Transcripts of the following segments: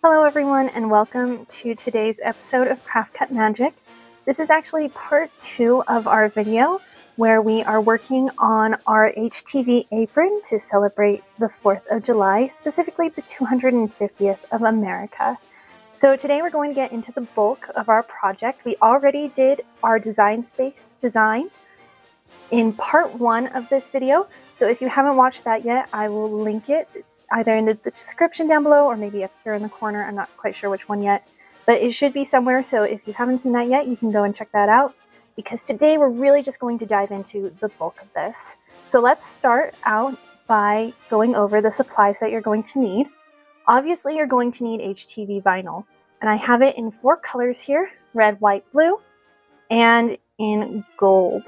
Hello everyone and welcome to today's episode of Cricut Magic. This is actually part 2 of our video where we are working on our HTV apron to celebrate the 4th of July, specifically the 250th of America. So today we're going to get into the bulk of our project. We already did our design space design in part 1 of this video. So if you haven't watched that yet, I will link it either in the description down below or maybe up here in the corner. I'm not quite sure which one yet, but it should be somewhere. So if you haven't seen that yet, you can go and check that out, because today we're really just going to dive into the bulk of this. So let's start out by going over the supplies that you're going to need. Obviously, you're going to need HTV vinyl, and I have it in 4 colors here: red, white, blue, and in gold.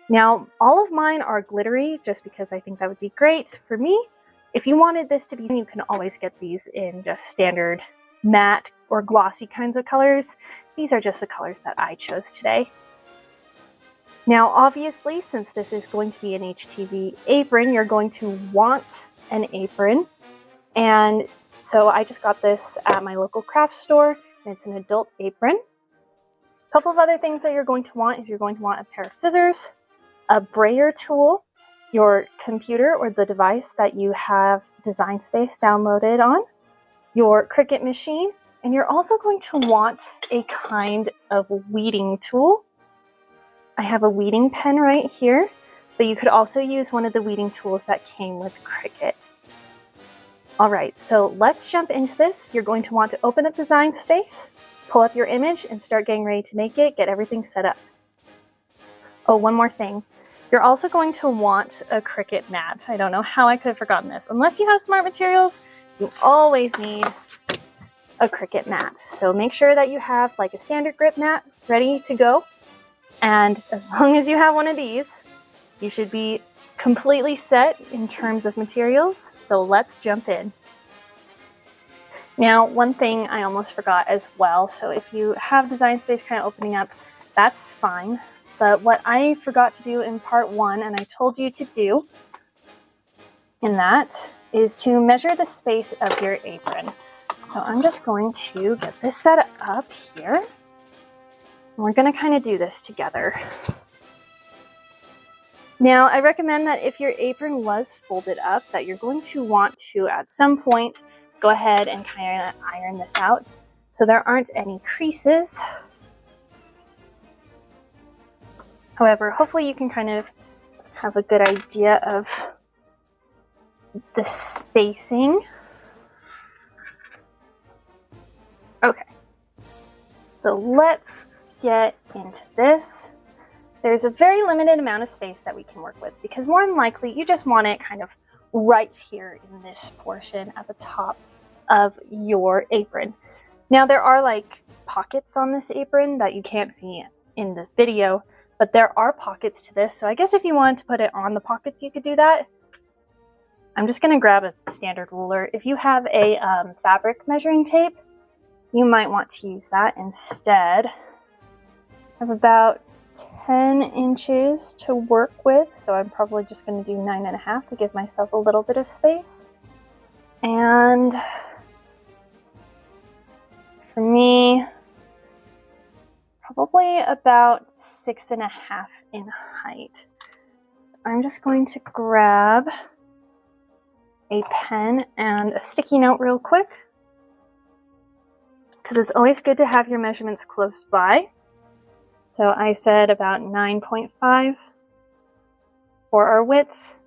Now, all of mine are glittery just because I think that would be great for me. If you wanted this to be, you can always get these in just standard matte or glossy kinds of colors. These are just the colors that I chose today. Now, obviously, since this is going to be an HTV apron, you're going to want an apron. And so I just got this at my local craft store, and it's an adult apron. A couple of other things that you're going to want is you're going to want a pair of scissors, a brayer tool, your computer or the device that you have Design Space downloaded on, your Cricut Machine, and you're also going to want a kind of weeding tool. I have a weeding pen right here, but you could also use one of the weeding tools that came with Cricut. All right, so let's jump into this. You're going to want to open up Design Space, pull up your image, and start getting ready to make it, get everything set up. Oh, one more thing. You're also going to want a Cricut mat. I don't know how I could have forgotten this. Unless you have smart materials, you always need a Cricut mat. So make sure that you have like a standard grip mat ready to go. And as long as you have one of these, you should be completely set in terms of materials. So let's jump in. Now, one thing I almost forgot as well. So if you have Design Space kind of opening up, that's fine. But what I forgot to do in part 1, and I told you to do in that, is to measure the space of your apron. So I'm just going to get this set up here. And we're going to kind of do this together. Now, I recommend that if your apron was folded up, that you're going to want to, at some point, go ahead and kind of iron this out so there aren't any creases. However, hopefully you can kind of have a good idea of the spacing. Okay, so let's get into this. There's a very limited amount of space that we can work with, because more than likely you just want it kind of right here in this portion at the top of your apron. Now, there are like pockets on this apron that you can't see in the video, but there are pockets to this, so I guess if you wanted to put it on the pockets, you could do that. I'm just going to grab a standard ruler. If you have a fabric measuring tape, you might want to use that instead. I have about 10 inches to work with, so I'm probably just going to do 9.5 to give myself a little bit of space. And for me, probably about 6.5 in height. I'm just going to grab a pen and a sticky note real quick, because it's always good to have your measurements close by. So I said about 9.5 for our width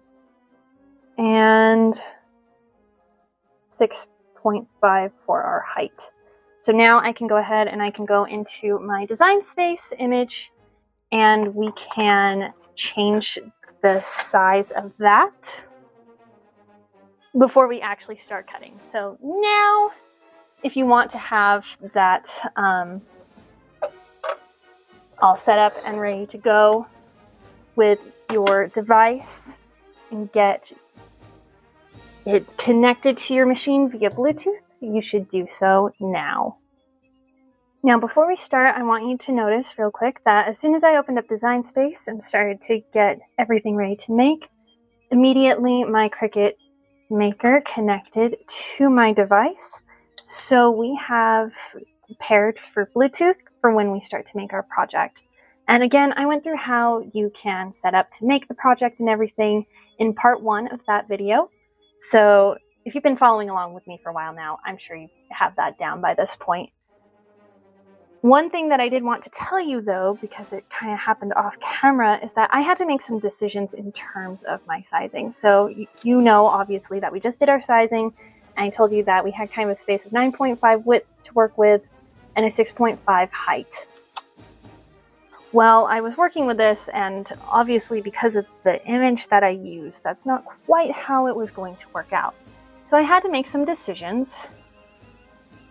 and 6.5 for our height. So now I can go ahead and I can go into my Design Space image, and we can change the size of that before we actually start cutting. So now, if you want to have that all set up and ready to go with your device and get it connected to your machine via Bluetooth, you should do so now. Now, before we start, I want you to notice real quick that as soon as I opened up Design Space and started to get everything ready to make, immediately my Cricut Maker connected to my device. So we have paired for Bluetooth for when we start to make our project. And again, I went through how you can set up to make the project and everything in part 1 of that video. So if you've been following along with me for a while now, I'm sure you have that down by this point. One thing that I did want to tell you though, because it kind of happened off camera, is that I had to make some decisions in terms of my sizing. So you know, obviously, that we just did our sizing, and I told you that we had kind of a space of 9.5 width to work with and a 6.5 height. Well, I was working with this, and obviously because of the image that I used, that's not quite how it was going to work out. So I had to make some decisions.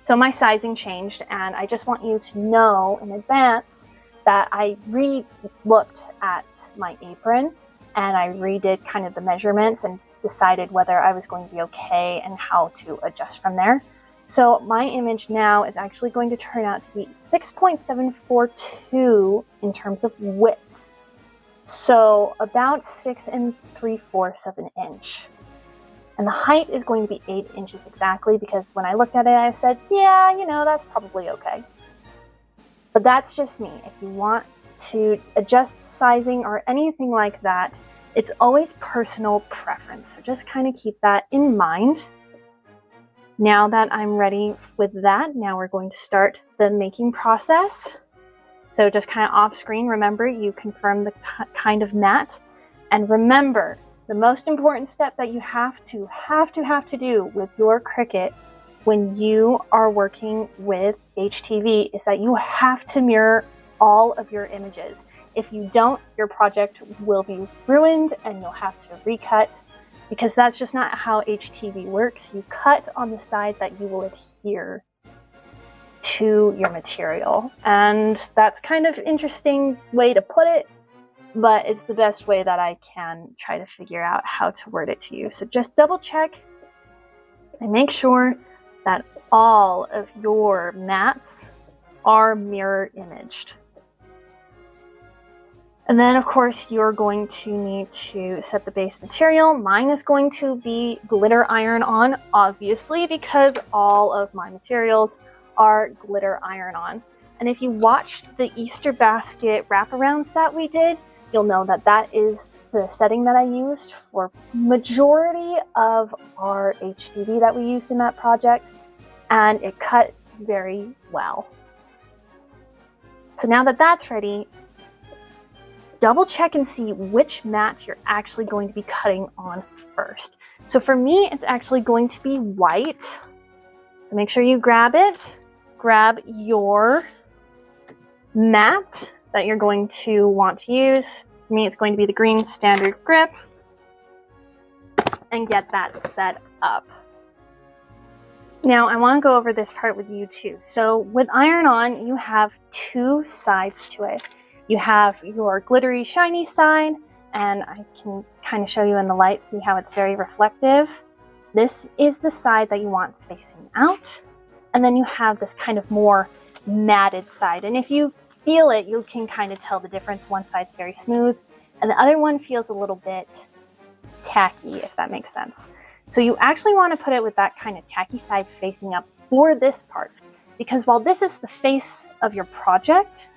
So my sizing changed, and I just want you to know in advance that I re-looked at my apron and I redid kind of the measurements and decided whether I was going to be okay and how to adjust from there. So my image now is actually going to turn out to be 6.742 in terms of width. So about 6 3/4 of an inch. And the height is going to be 8 inches exactly, because when I looked at it, I said, yeah, you know, that's probably okay. But that's just me. If you want to adjust sizing or anything like that, it's always personal preference. So just kind of keep that in mind. Now that I'm ready with that, now we're going to start the making process. So just kind of off screen, remember, you confirm the kind of mat. And remember, the most important step that you have to do with your Cricut when you are working with HTV is that you have to mirror all of your images. If you don't, your project will be ruined and you'll have to recut, because that's just not how HTV works. You cut on the side that you will adhere to your material. And that's kind of an interesting way to put it, but it's the best way that I can try to figure out how to word it to you. So just double check and make sure that all of your mats are mirror imaged. And then of course you're going to need to set the base material. Mine is going to be glitter iron on, obviously, because all of my materials are glitter iron on. And if you watched the Easter basket wraparounds that we did, you'll know that that is the setting that I used for majority of our HTV that we used in that project, and it cut very well. So now that that's ready, double check and see which mat you're actually going to be cutting on first. So for me, it's actually going to be white. So make sure you grab it. Grab your mat that you're going to want to use. For me, it's going to be the green standard grip, and get that set up. Now, I want to go over this part with you too. So with iron on, you have two sides to it. You have your glittery, shiny side, and I can kind of show you in the light, see how it's very reflective. This is the side that you want facing out. And then you have this kind of more matted side. And if you feel it, you can kind of tell the difference. One side's very smooth, and the other one feels a little bit tacky, if that makes sense. So you actually want to put it with that kind of tacky side facing up for this part, because while this is the face of your project,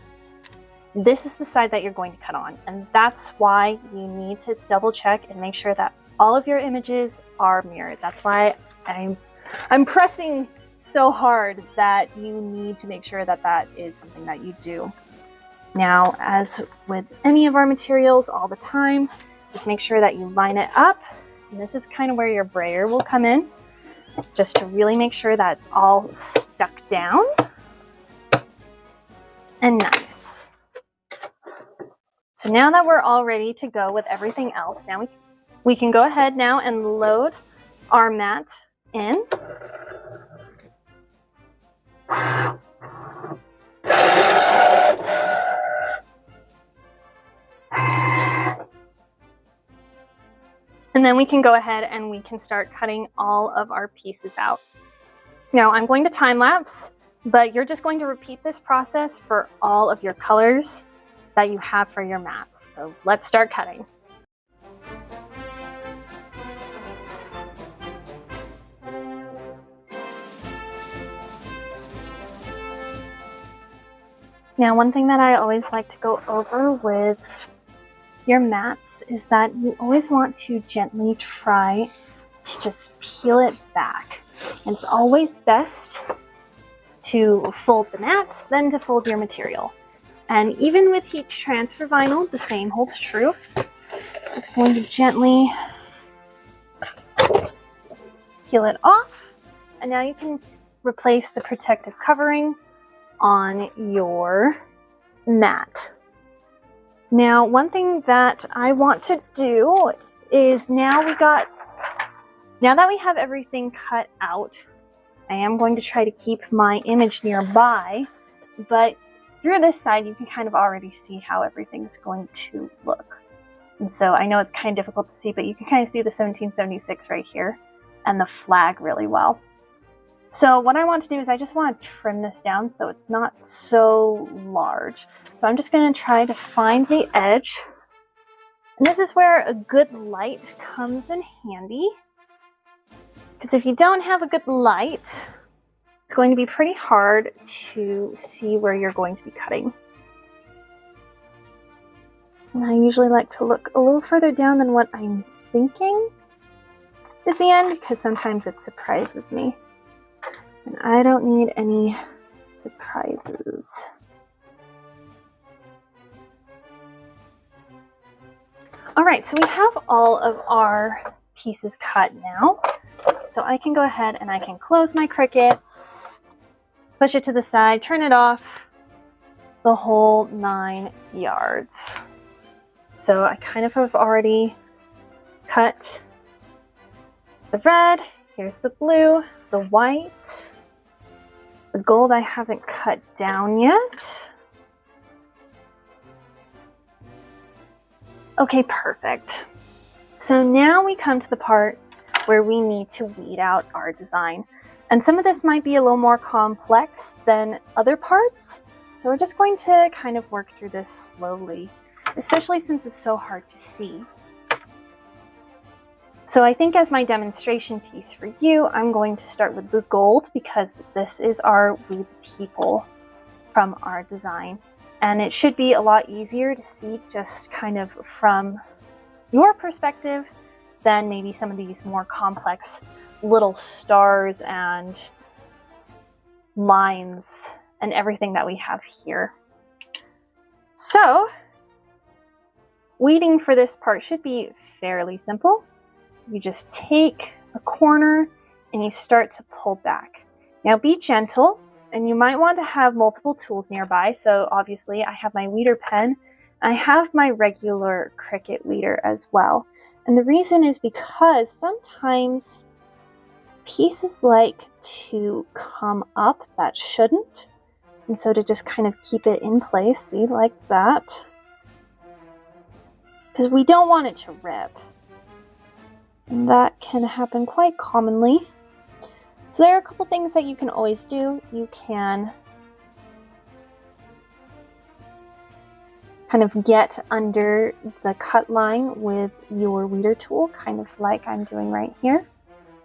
this is the side that you're going to cut on. And that's why you need to double check and make sure that all of your images are mirrored. That's why I'm pressing so hard that you need to make sure that that is something that you do. Now, as with any of our materials all the time, just make sure that you line it up. And this is kind of where your brayer will come in, just to really make sure that it's all stuck down and nice. So now that we're all ready to go with everything else, now we can go ahead now and load our mat in. And then we can go ahead and we can start cutting all of our pieces out. Now I'm going to time lapse, but you're just going to repeat this process for all of your colors that you have for your mats. So let's start cutting. Now, one thing that I always like to go over with your mats is that you always want to gently try to just peel it back. And it's always best to fold the mat than to fold your material. And even with heat transfer vinyl, the same holds true. Just going to gently peel it off. And now you can replace the protective covering on your mat. Now, one thing that I want to do is now that we have everything cut out, I am going to try to keep my image nearby, but through this side, you can kind of already see how everything's going to look. And so I know it's kind of difficult to see, but you can kind of see the 1776 right here and the flag really well. So what I want to do is I just want to trim this down so it's not so large. So I'm just going to try to find the edge. And this is where a good light comes in handy. Because if you don't have a good light, it's going to be pretty hard to see where you're going to be cutting. And I usually like to look a little further down than what I'm thinking is the end, because sometimes it surprises me. And I don't need any surprises. All right, so we have all of our pieces cut now. So I can go ahead and I can close my Cricut, push it to the side, turn it off, the whole 9 yards. So I kind of have already cut the red, here's the blue, the white, the gold I haven't cut down yet. Okay, perfect. So now we come to the part where we need to weed out our design. And some of this might be a little more complex than other parts. So we're just going to kind of work through this slowly, especially since it's so hard to see. So I think as my demonstration piece for you, I'm going to start with the gold because this is our We the People from our design. And it should be a lot easier to see just kind of from your perspective than maybe some of these more complex little stars and lines and everything that we have here. So, weeding for this part should be fairly simple. You just take a corner and you start to pull back. Now be gentle, and you might want to have multiple tools nearby. So obviously I have my weeder pen, and I have my regular Cricut weeder as well. And the reason is because sometimes pieces like to come up that shouldn't. And so to just kind of keep it in place, see, like that. Because we don't want it to rip. And that can happen quite commonly. So there are a couple things that you can always do. You can kind of get under the cut line with your weeder tool, kind of like I'm doing right here.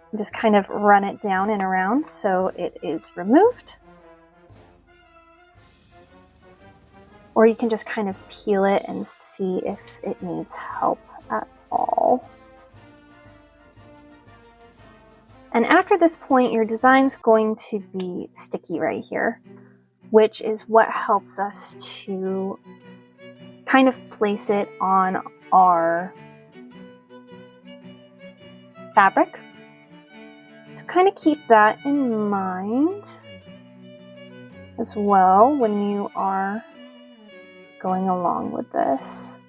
And just kind of run it down and around so it is removed. Or you can just kind of peel it and see if it needs help at all. And after this point, your design's going to be sticky right here, which is what helps us to kind of place it on our fabric. So kind of keep that in mind as well when you are going along with this.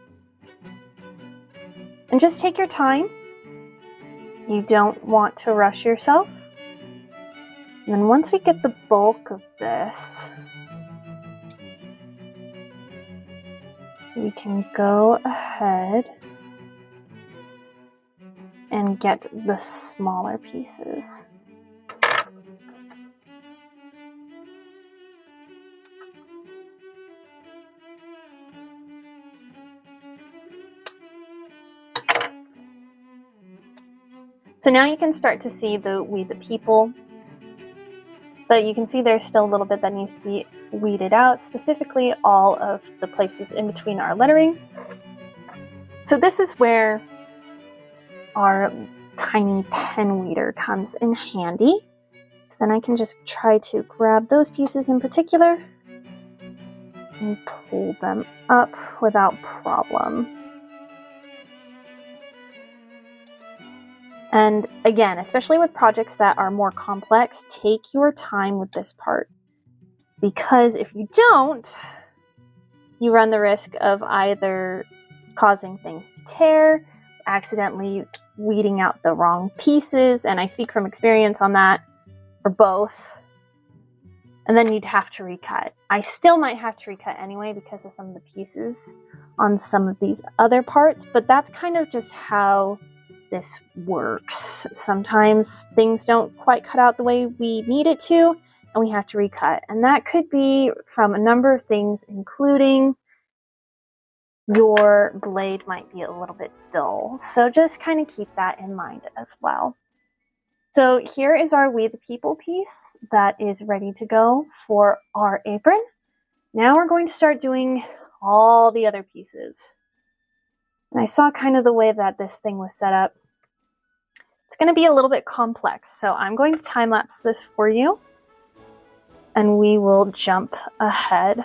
And just take your time. You don't want to rush yourself. And then once we get the bulk of this, we can go ahead and get the smaller pieces. So now you can start to see the We the People But you can see there's still a little bit that needs to be weeded out, specifically all of the places in between our lettering. So this is where our tiny pen weeder comes in handy. So then I can just try to grab those pieces in particular and pull them up without problem. And again, especially with projects that are more complex, take your time with this part. Because if you don't, you run the risk of either causing things to tear, accidentally weeding out the wrong pieces, and I speak from experience on that, or both, and then you'd have to recut. I still might have to recut anyway because of some of the pieces on some of these other parts, but that's kind of just how this works. Sometimes things don't quite cut out the way we need it to, and we have to recut. And that could be from a number of things, including your blade might be a little bit dull. So just kind of keep that in mind as well. So here is our We the People piece that is ready to go for our apron. Now we're going to start doing all the other pieces. And I saw kind of the way that this thing was set up. It's going to be a little bit complex, so I'm going to time-lapse this for you, and we will jump ahead.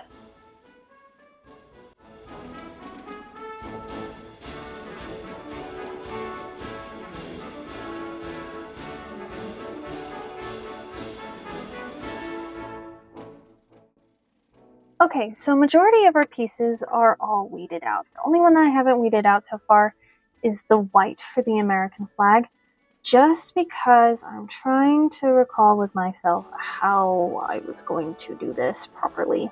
Okay, so majority of our pieces are all weeded out. The only one that I haven't weeded out so far is the white for the American flag, just because I'm trying to recall with myself how I was going to do this properly.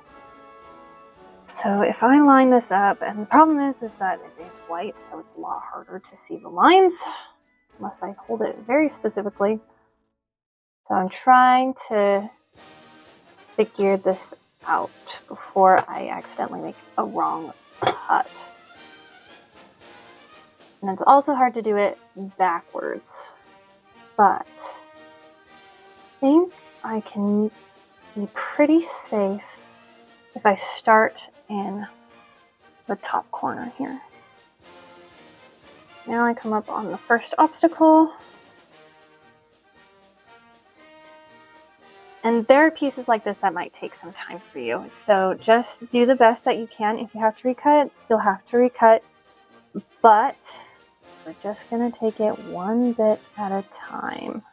So if I line this up, and the problem is that it is white, so it's a lot harder to see the lines, unless I hold it very specifically. So I'm trying to figure this out before I accidentally make a wrong cut. And it's also hard to do it backwards, but I think I can be pretty safe if I start in the top corner here. Now I come up on the first obstacle. And there are pieces like this that might take some time for you. So just do the best that you can. If you have to recut, you'll have to recut. But we're just going to take it one bit at a time.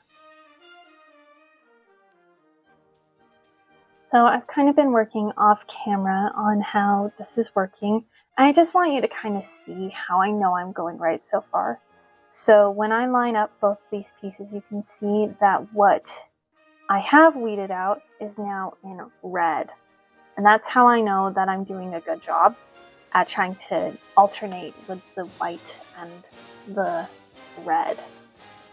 So I've kind of been working off camera on how this is working. I just want you to kind of see how I know I'm going right so far. So when I line up both these pieces, you can see that what I have weeded out is now in red. And that's how I know that I'm doing a good job at trying to alternate with the white and the red.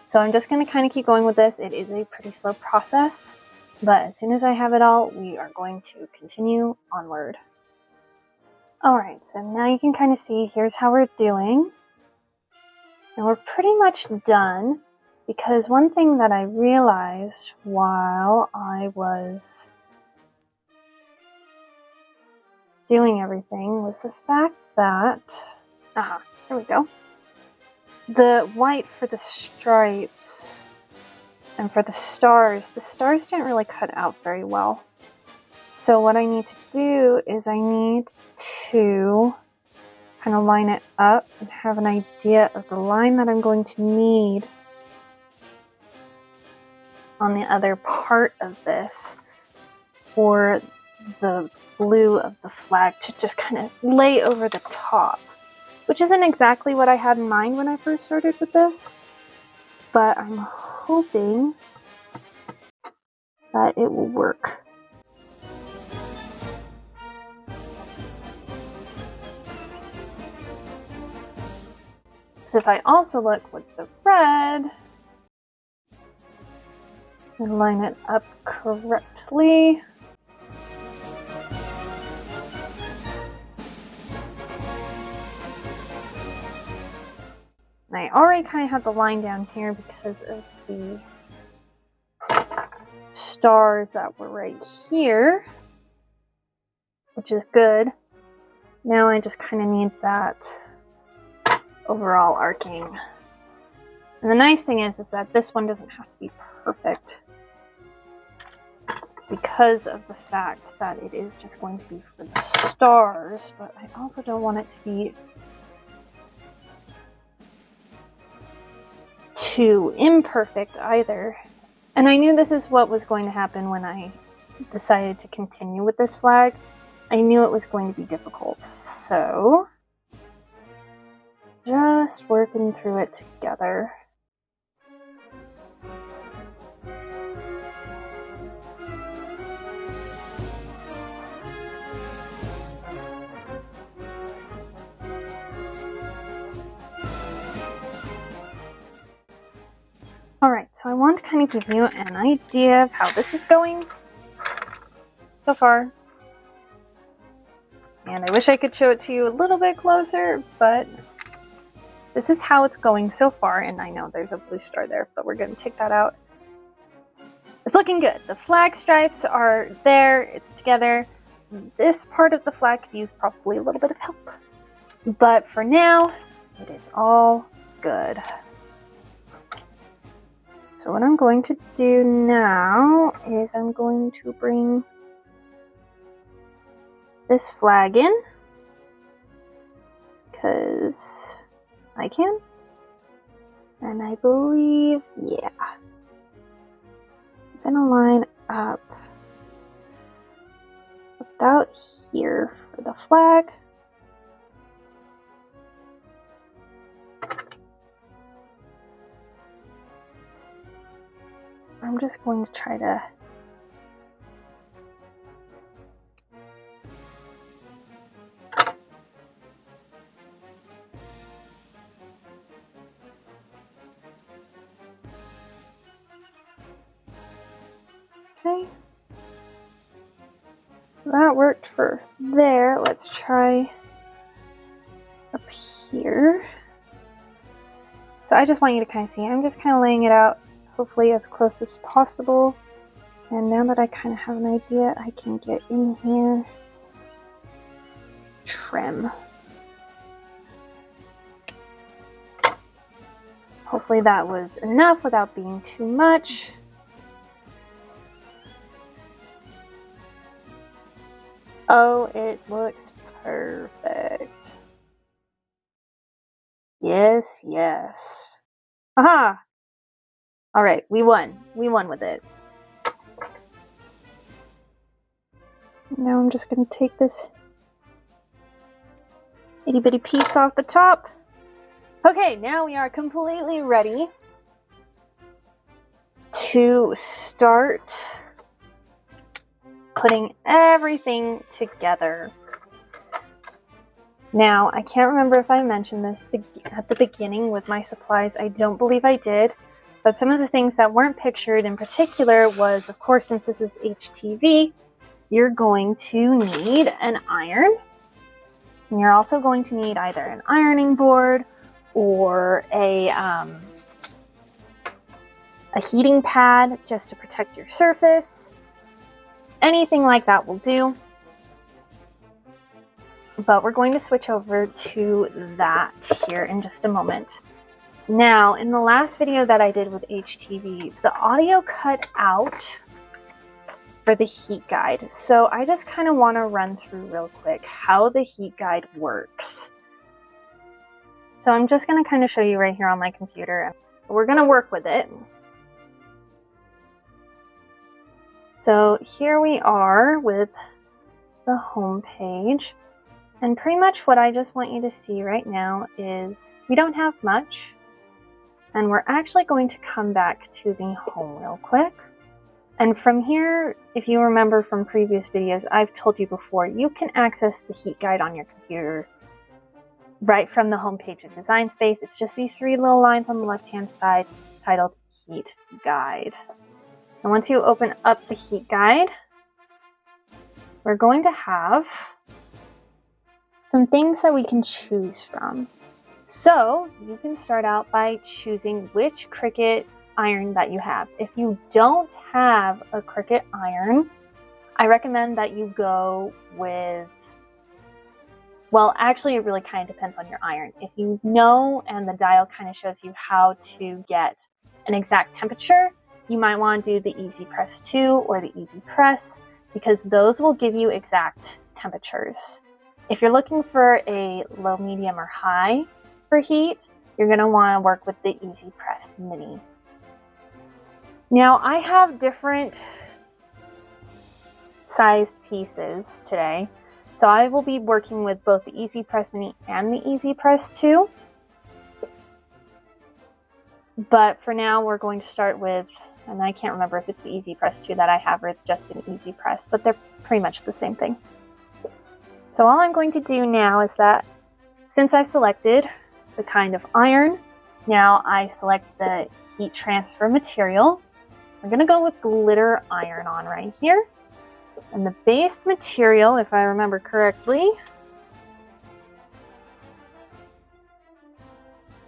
So I'm just going to kind of keep going with this. It is a pretty slow process, but as soon as I have it all, we are going to continue onward. Alright, so now you can kind of see here's how we're doing. And we're pretty much done. Because one thing that I realized while I was doing everything was the fact that, here we go. The white for the stripes and for the stars didn't really cut out very well. So what I need to do is I need to kind of line it up and have an idea of the line that I'm going to need on the other part of this for the blue of the flag to just kind of lay over the top, which isn't exactly what I had in mind when I first started with this, but I'm hoping that it will work. So if I also look with the red, and line it up correctly. And I already kind of have the line down here because of the stars that were right here, which is good. Now I just kind of need that overall arcing. And the nice thing is that this one doesn't have to be perfect because of the fact that it is just going to be for the stars, but I also don't want it to be too imperfect either. And I knew this is what was going to happen when I decided to continue with this flag. I knew it was going to be difficult, so just working through it together. Alright, so I want to kind of give you an idea of how this is going so far. And I wish I could show it to you a little bit closer, but this is how it's going so far. And I know there's a blue star there, but we're going to take that out. It's looking good. The flag stripes are there. It's together. This part of the flag could use probably a little bit of help. But for now, it is all good. So what I'm going to do now is I'm going to bring this flag in because I can, and I believe, yeah, I'm gonna line up about here for the flag. I'm just going to try to okay. That worked for there. Let's try up here. So I just want you to kind of see, I'm just kind of laying it out, hopefully as close as possible. And now that I kind of have an idea, I can get in here, trim. Hopefully that was enough without being too much. Oh, it looks perfect. Yes, yes. Aha! Alright, we won. We won with it. Now I'm just going to take this itty bitty piece off the top. Okay, now we are completely ready to start putting everything together. Now, I can't remember if I mentioned this at the beginning with my supplies. I don't believe I did, but some of the things that weren't pictured in particular was, of course, since this is HTV, you're going to need an iron. And you're also going to need either an ironing board or a heating pad just to protect your surface. Anything like that will do. But we're going to switch over to that here in just a moment. Now, in the last video that I did with HTV, the audio cut out for the heat guide. So I just kind of want to run through real quick how the heat guide works. So I'm just going to kind of show you right here on my computer. We're going to work with it. So here we are with the home page. And pretty much what I just want you to see right now is we don't have much. And we're actually going to come back to the home real quick. And from here, if you remember from previous videos, I've told you before, you can access the heat guide on your computer right from the home page of Design Space. It's just these three little lines on the left-hand side titled Heat Guide. And once you open up the heat guide, we're going to have some things that we can choose from. So you can start out by choosing which Cricut iron that you have. If you don't have a Cricut iron, I recommend that you go with, well, actually it really kind of depends on your iron. If you know and the dial kind of shows you how to get an exact temperature, you might want to do the Easy Press 2 or the Easy Press, because those will give you exact temperatures. If you're looking for a low, medium, or high for heat, you're going to want to work with the Easy Press Mini. Now, I have different sized pieces today, so I will be working with both the Easy Press Mini and the Easy Press 2. But for now, we're going to start with, and I can't remember if it's the Easy Press 2 that I have or just an Easy Press, but they're pretty much the same thing. So all I'm going to do now is that, since I've selected the kind of iron, now I select the heat transfer material. I'm going to go with glitter iron on right here. And the base material, if I remember correctly,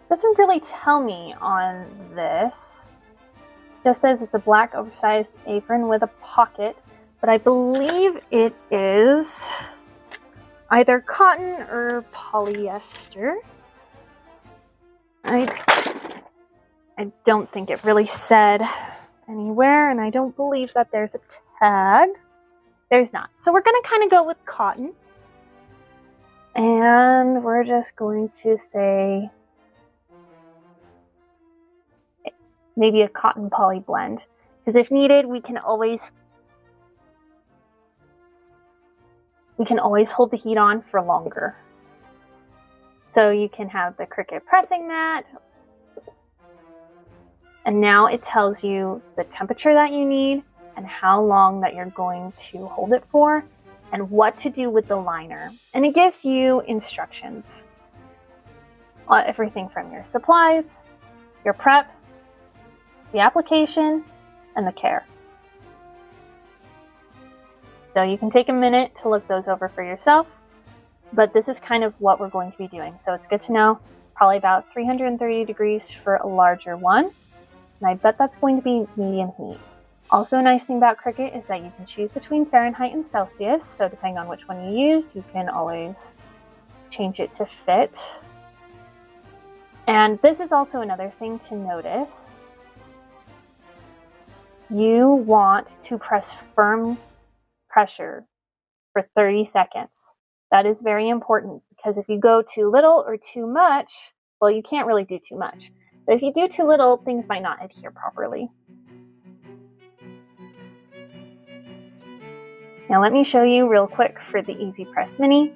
doesn't really tell me on this. It just says it's a black oversized apron with a pocket, but I believe it is either cotton or polyester. I don't think it really said anywhere, and I don't believe that there's a tag. There's not. So we're going to kind of go with cotton. And we're just going to say maybe a cotton poly blend. Because if needed, we can always hold the heat on for longer. So you can have the Cricut pressing mat. And now it tells you the temperature that you need and how long that you're going to hold it for and what to do with the liner. And it gives you instructions. Everything from your supplies, your prep, the application, and the care. So you can take a minute to look those over for yourself, but this is kind of what we're going to be doing. So it's good to know, probably about 330 degrees for a larger one. And I bet that's going to be medium heat. Also, a nice thing about Cricut is that you can choose between Fahrenheit and Celsius. So depending on which one you use, you can always change it to fit. And this is also another thing to notice. You want to press firm pressure for 30 seconds. That is very important, because if you go too little or too much, well, you can't really do too much. But if you do too little, things might not adhere properly. Now let me show you real quick for the Easy Press Mini.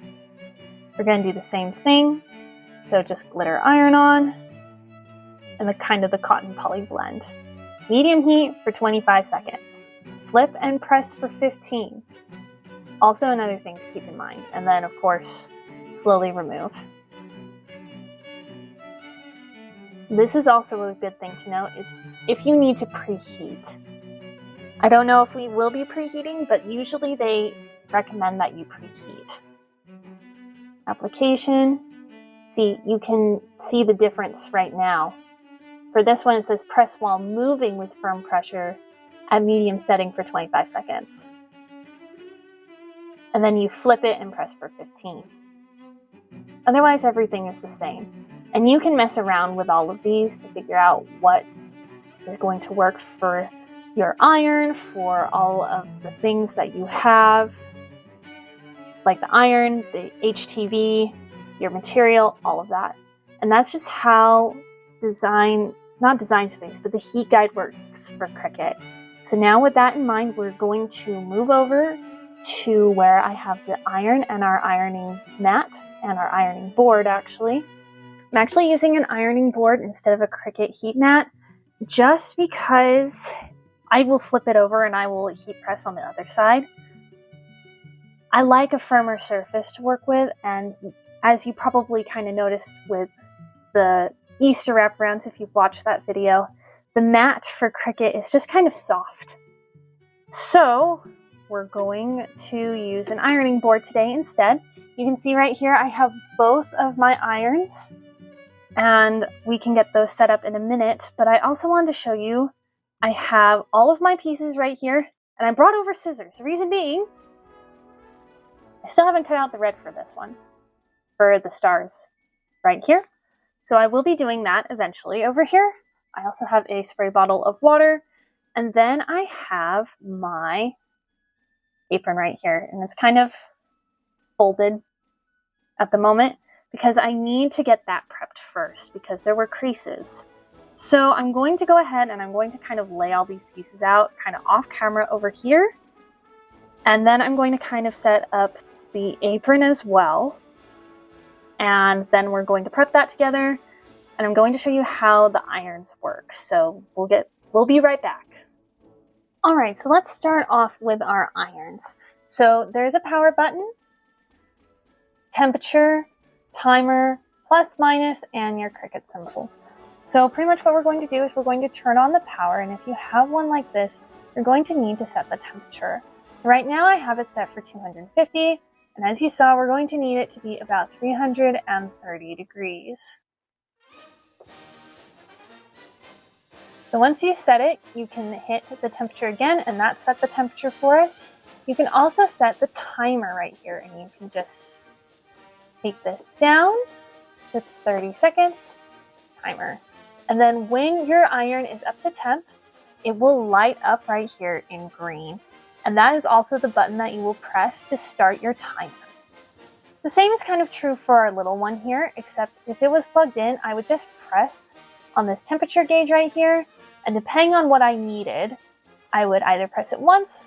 We're going to do the same thing. So just glitter iron on and the kind of the cotton poly blend. Medium heat for 25 seconds. Flip and press for 15. Also another thing to keep in mind. And then of course, slowly remove. This is also a good thing to note is if you need to preheat. I don't know if we will be preheating, but usually they recommend that you preheat. Application. See, you can see the difference right now. For this one, it says press while moving with firm pressure at medium setting for 25 seconds. And then you flip it and press for 15. Otherwise, everything is the same. And you can mess around with all of these to figure out what is going to work for your iron, for all of the things that you have, like the iron, the HTV, your material, all of that. And that's just how not design space, but the heat guide works for Cricut. So now with that in mind, we're going to move over to where I have the iron and our ironing mat and our ironing board actually. I'm actually using an ironing board instead of a Cricut heat mat just because I will flip it over and I will heat press on the other side. I like a firmer surface to work with, and as you probably kind of noticed with the Easter wraparounds, if you've watched that video, the mat for Cricut is just kind of soft. So we're going to use an ironing board today instead. You can see right here I have both of my irons. and we can get those set up in a minute. But I also wanted to show you, I have all of my pieces right here, and I brought over scissors. The reason being, I still haven't cut out the red for this one, for the stars right here. So I will be doing that eventually. Over here, I also have a spray bottle of water, and then I have my apron right here, and it's kind of folded at the moment because I need to get that prepped first because there were creases. So I'm going to go ahead and I'm going to kind of lay all these pieces out kind of off camera over here. And then I'm going to kind of set up the apron as well. And then we're going to prep that together. And I'm going to show you how the irons work. So we'll be right back. All right, so let's start off with our irons. So there's a power button, temperature, timer, plus, minus, and your Cricut symbol. So pretty much what we're going to do is we're going to turn on the power, and if you have one like this, you're going to need to set the temperature. So right now I have it set for 250, and as you saw, we're going to need it to be about 330 degrees. So once you set it, you can hit the temperature again, and that set the temperature for us. You can also set the timer right here, and you can just take this down to 30 seconds, timer. And then when your iron is up to temp, it will light up right here in green. And that is also the button that you will press to start your timer. The same is kind of true for our little one here, except if it was plugged in, I would just press on this temperature gauge right here. And depending on what I needed, I would either press it once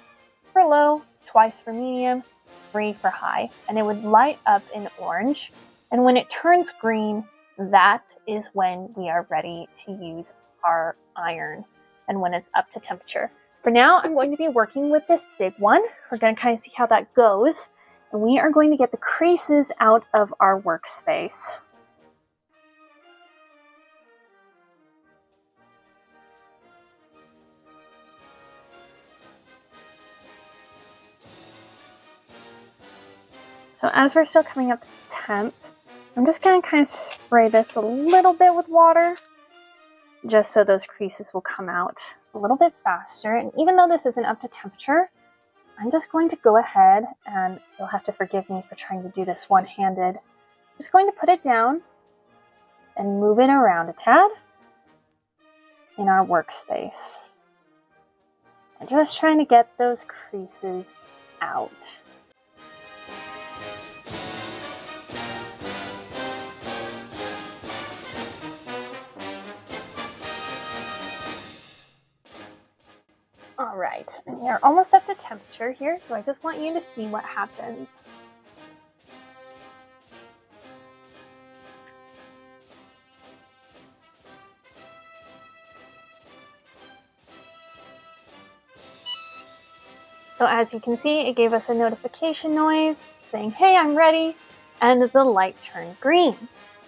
for low, twice for medium, 3 for high, and it would light up in orange. And when it turns green, that is when we are ready to use our iron and when it's up to temperature. For now, I'm going to be working with this big one. We're going to kind of see how that goes. And we are going to get the creases out of our workspace. So as we're still coming up to temp, I'm just going to kind of spray this a little bit with water, just so those creases will come out a little bit faster. And even though this isn't up to temperature, I'm just going to go ahead, and you'll have to forgive me for trying to do this one-handed. Just going to put it down and move it around a tad in our workspace. And just trying to get those creases out. All right, and we are almost up to temperature here, so I just want you to see what happens. So as you can see, it gave us a notification noise saying, hey, I'm ready, and the light turned green.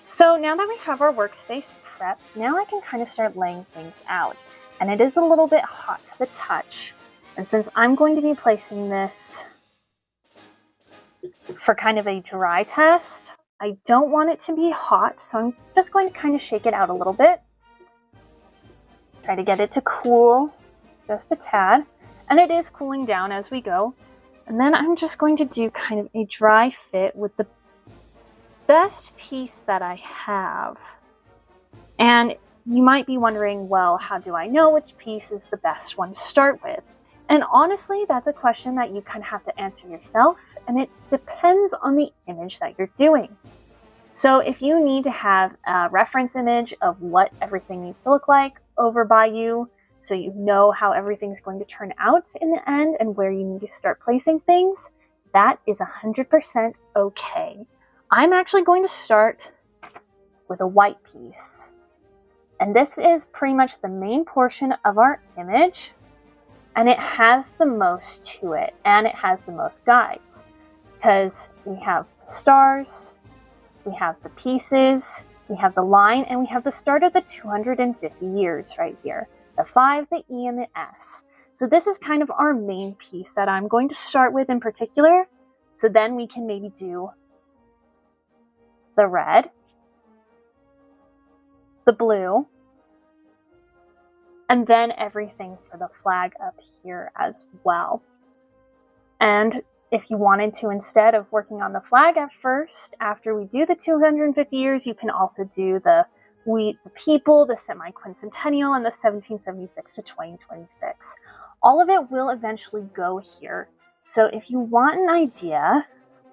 So now that we have our workspace prepped, now I can kind of start laying things out. And it is a little bit hot to the touch. And since I'm going to be placing this for kind of a dry test, I don't want it to be hot, so I'm just going to kind of shake it out a little bit. Try to get it to cool just a tad. And it is cooling down as we go. And then I'm just going to do kind of a dry fit with the best piece that I have. And you might be wondering, well, how do I know which piece is the best one to start with? And honestly, that's a question that you kind of have to answer yourself, and it depends on the image that you're doing. So if you need to have a reference image of what everything needs to look like over by you, so you know how everything's going to turn out in the end and where you need to start placing things, that is 100% okay. I'm actually going to start with a white piece. And this is pretty much the main portion of our image, and it has the most to it, and it has the most guides, because we have the stars, we have the pieces, we have the line, and we have the start of the 250 years right here, the 5, the E, and the S. So this is kind of our main piece that I'm going to start with in particular, so then we can maybe do the red, the blue, and then everything for the flag up here as well. And if you wanted to, instead of working on the flag at first, after we do the 250 years, you can also do the people, the semi-quincentennial, and the 1776 to 2026. All of it will eventually go here. So if you want an idea,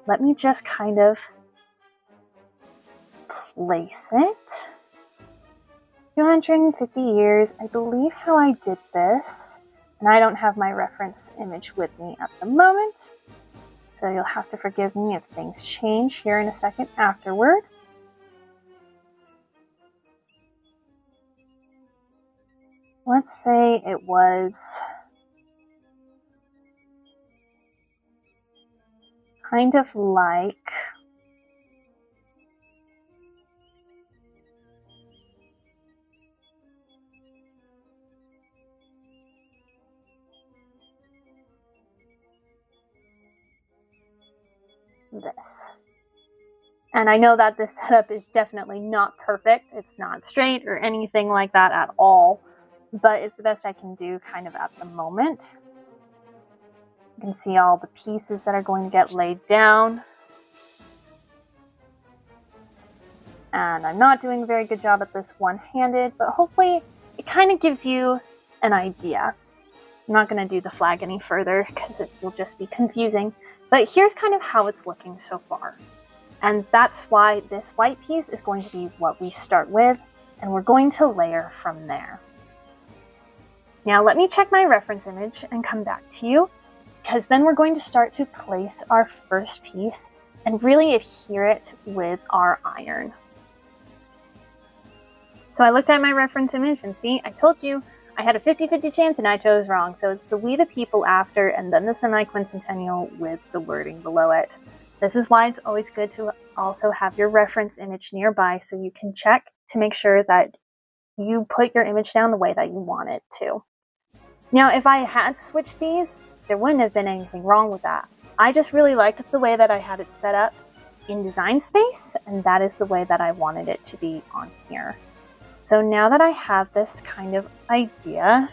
let me just kind of place it. 250 years, I believe how I did this, and I don't have my reference image with me at the moment, so you'll have to forgive me if things change here in a second afterward. Let's say it was kind of like this. And I know that this setup is definitely not perfect. It's not straight or anything like that at all, but it's the best I can do kind of at the moment. You can see all the pieces that are going to get laid down. And I'm not doing a very good job at this one-handed, but hopefully it kind of gives you an idea. I'm not going to do the flag any further because it will just be confusing. But here's kind of how it's looking so far. And that's why this white piece is going to be what we start with, and we're going to layer from there. Now let me check my reference image and come back to you, because then we're going to start to place our first piece and really adhere it with our iron. So I looked at my reference image and see, I told you I had a 50-50 chance and I chose wrong. So it's the We the People after, and then the semi-quincentennial with the wording below it. This is why it's always good to also have your reference image nearby so you can check to make sure that you put your image down the way that you want it to. Now, if I had switched these, there wouldn't have been anything wrong with that. I just really liked the way that I had it set up in Design Space, and that is the way that I wanted it to be on here. So now that I have this kind of idea,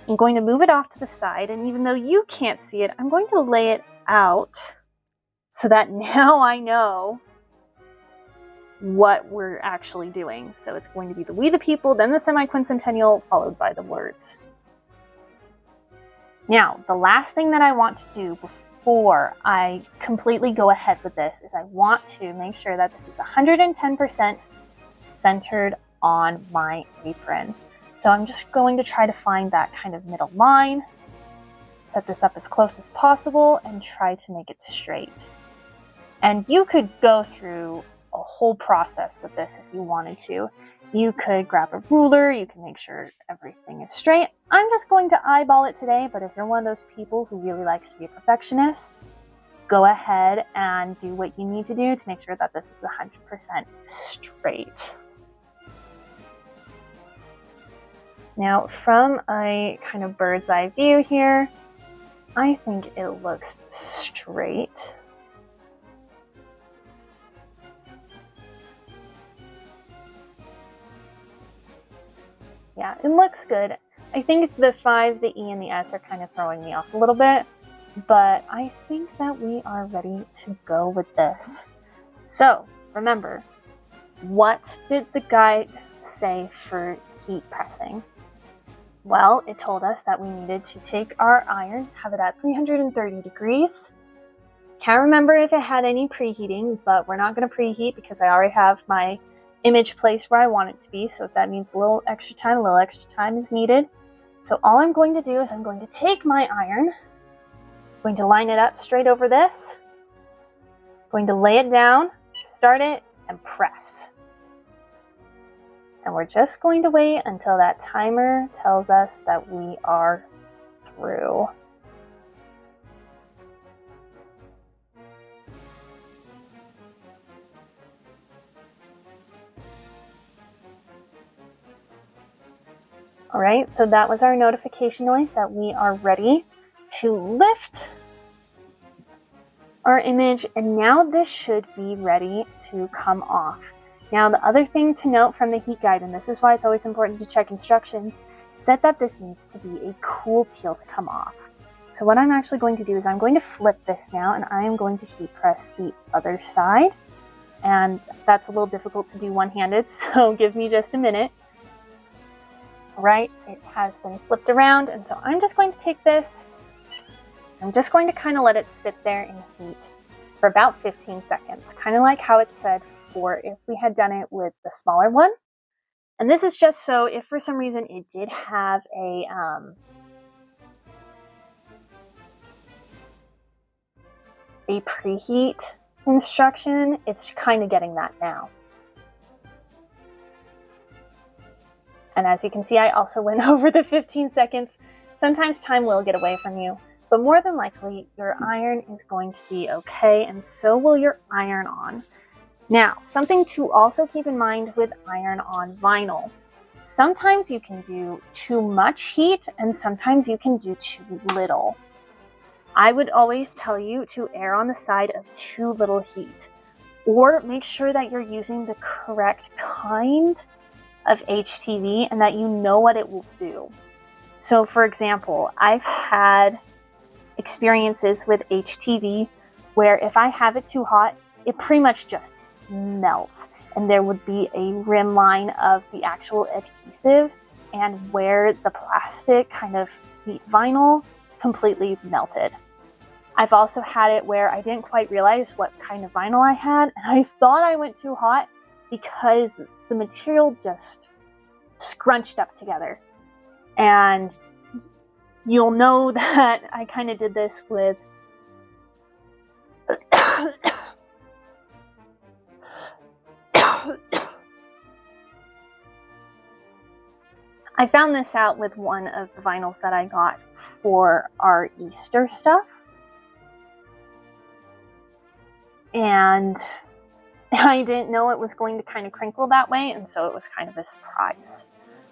I'm going to move it off to the side, and even though you can't see it, I'm going to lay it out so that now I know what we're actually doing. So it's going to be the We the People, then the semi-quincentennial, followed by the words. Now, the last thing that I want to do before I completely go ahead with this is I want to make sure that this is 110% centered on my apron. So I'm just going to try to find that kind of middle line, set this up as close as possible, and try to make it straight. And you could go through a whole process with this if you wanted to. You could grab a ruler, you can make sure everything is straight. I'm just going to eyeball it today, but if you're one of those people who really likes to be a perfectionist, go ahead and do what you need to do to make sure that this is 100% straight. Now, from a kind of bird's eye view here, I think it looks straight. Yeah, it looks good. I think the 5, the E, and the S are kind of throwing me off a little bit, but I think that we are ready to go with this. So, remember, what did the guide say for heat pressing? Well, it told us that we needed to take our iron, have it at 330 degrees. Can't remember if it had any preheating, but we're not going to preheat because I already have my image placed where I want it to be. So if that means a little extra time is needed. So all I'm going to do is I'm going to take my iron, going to line it up straight over this, going to lay it down, start it, and press. And we're just going to wait until that timer tells us that we are through. All right, so that was our notification noise that we are ready to lift our image, and now this should be ready to come off. Now, the other thing to note from the heat guide, and this is why it's always important to check instructions, said that this needs to be a cool peel to come off. So what I'm actually going to do is I'm going to flip this now, and I am going to heat press the other side. And that's a little difficult to do one-handed, so give me just a minute. All right, it has been flipped around, and so I'm just going to take this. I'm just going to kind of let it sit there in heat for about 15 seconds, kind of like how it said for if we had done it with the smaller one. And this is just so if for some reason it did have a preheat instruction, it's kind of getting that now. And as you can see, I also went over the 15 seconds. Sometimes time will get away from you, but more than likely your iron is going to be okay, and so will your iron on. Now, something to also keep in mind with iron on vinyl. Sometimes you can do too much heat and sometimes you can do too little. I would always tell you to err on the side of too little heat, or make sure that you're using the correct kind of HTV and that you know what it will do. So for example, I've had experiences with HTV where if I have it too hot, it pretty much just melts, and there would be a rim line of the actual adhesive, and where the plastic kind of heat vinyl completely melted. I've also had it where I didn't quite realize what kind of vinyl I had, and I thought I went too hot because the material just scrunched up together. And you'll know that I kind of did this with I found this out with one of the vinyls that I got for our Easter stuff. And I didn't know it was going to kind of crinkle that way, and so it was kind of a surprise.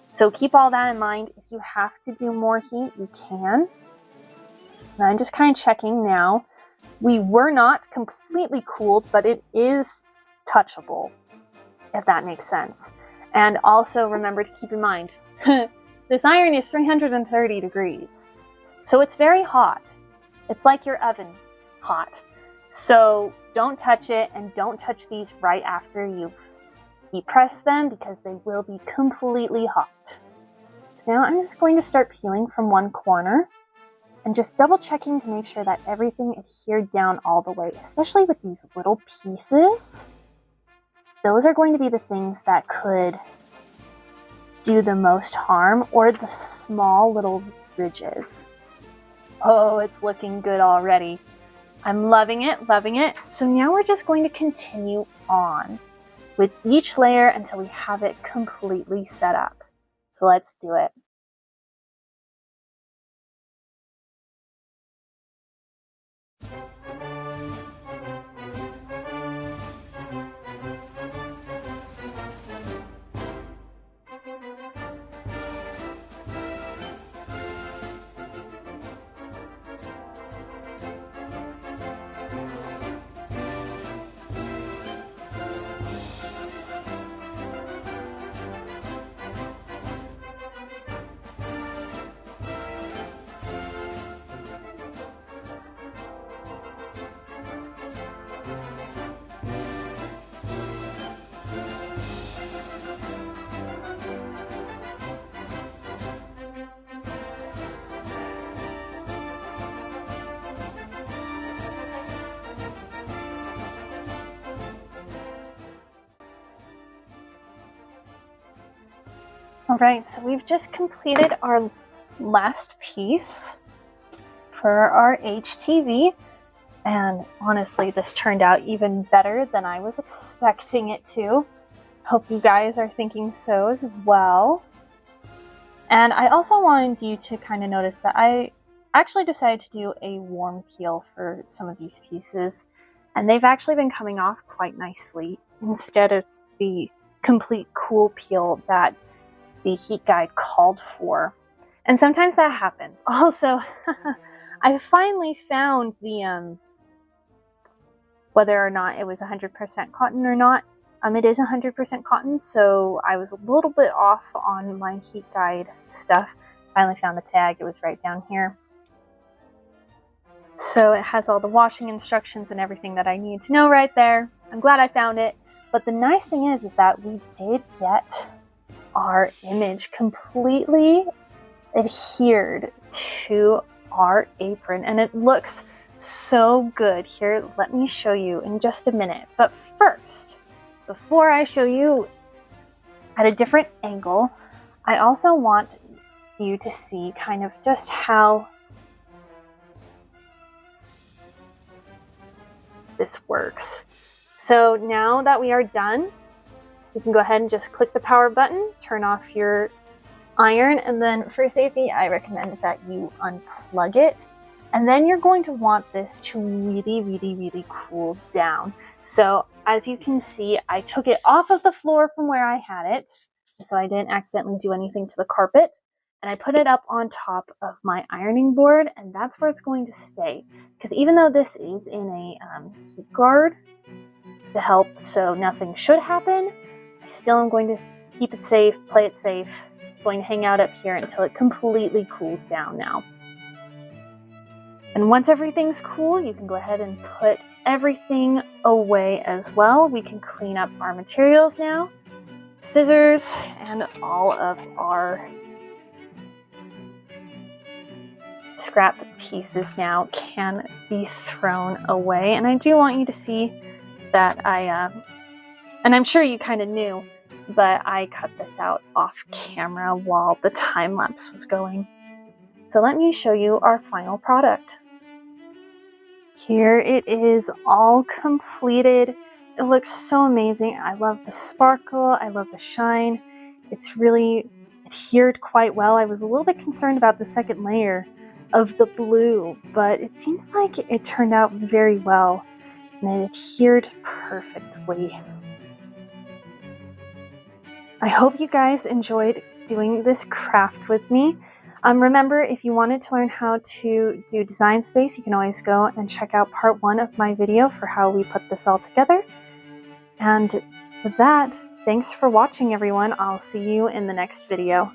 So keep all that in mind. If you have to do more heat, you can. And I'm just kind of checking now. We were not completely cooled, but it is touchable, if that makes sense. And also remember to keep in mind, this iron is 330 degrees. So it's very hot. It's like your oven hot. So don't touch it, and don't touch these right after you've heat pressed them, because they will be completely hot. So now I'm just going to start peeling from one corner and just double checking to make sure that everything adhered down all the way, especially with these little pieces. Those are going to be the things that could do the most harm, or the small little ridges. Oh, it's looking good already. I'm loving it, loving it. So now we're just going to continue on with each layer until we have it completely set up. So let's do it. All right, so we've just completed our last piece for our HTV, and honestly, this turned out even better than I was expecting it to. Hope you guys are thinking so as well. And I also wanted you to kind of notice that I actually decided to do a warm peel for some of these pieces, and they've actually been coming off quite nicely instead of the complete cool peel that the heat guide called for. And sometimes that happens. Also, I finally found the whether or not it was 100% cotton or not. It is 100% cotton, so I was a little bit off on my heat guide stuff. Finally found the tag, it was right down here. So it has all the washing instructions and everything that I need to know right there. I'm glad I found it. But the nice thing is that we did get our image completely adhered to our apron, and it looks so good. Here, let me show you in just a minute. But first, before I show you at a different angle, I also want you to see kind of just how this works. So now that we are done, you can go ahead and just click the power button, turn off your iron, and then for safety, I recommend that you unplug it. And then you're going to want this to really cool down. So as you can see, I took it off of the floor from where I had it, so I didn't accidentally do anything to the carpet. And I put it up on top of my ironing board, and that's where it's going to stay. Because even though this is in a heat guard to help so nothing should happen, I still am going to keep it safe, play it safe. It's going to hang out up here until it completely cools down now. And once everything's cool, you can go ahead and put everything away as well. We can clean up our materials now. Scissors and all of our scrap pieces now can be thrown away. And I do want you to see that and I'm sure you kind of knew, but I cut this out off camera while the time lapse was going. So let me show you our final product. Here it is, all completed. It looks so amazing. I love the sparkle, I love the shine. It's really adhered quite well. I was a little bit concerned about the second layer of the blue, but it seems like it turned out very well and it adhered perfectly. I hope you guys enjoyed doing this craft with me. Remember, if you wanted to learn how to do Design Space, you can always go and check out part 1 of my video for how we put this all together. And with that, thanks for watching, everyone. I'll see you in the next video.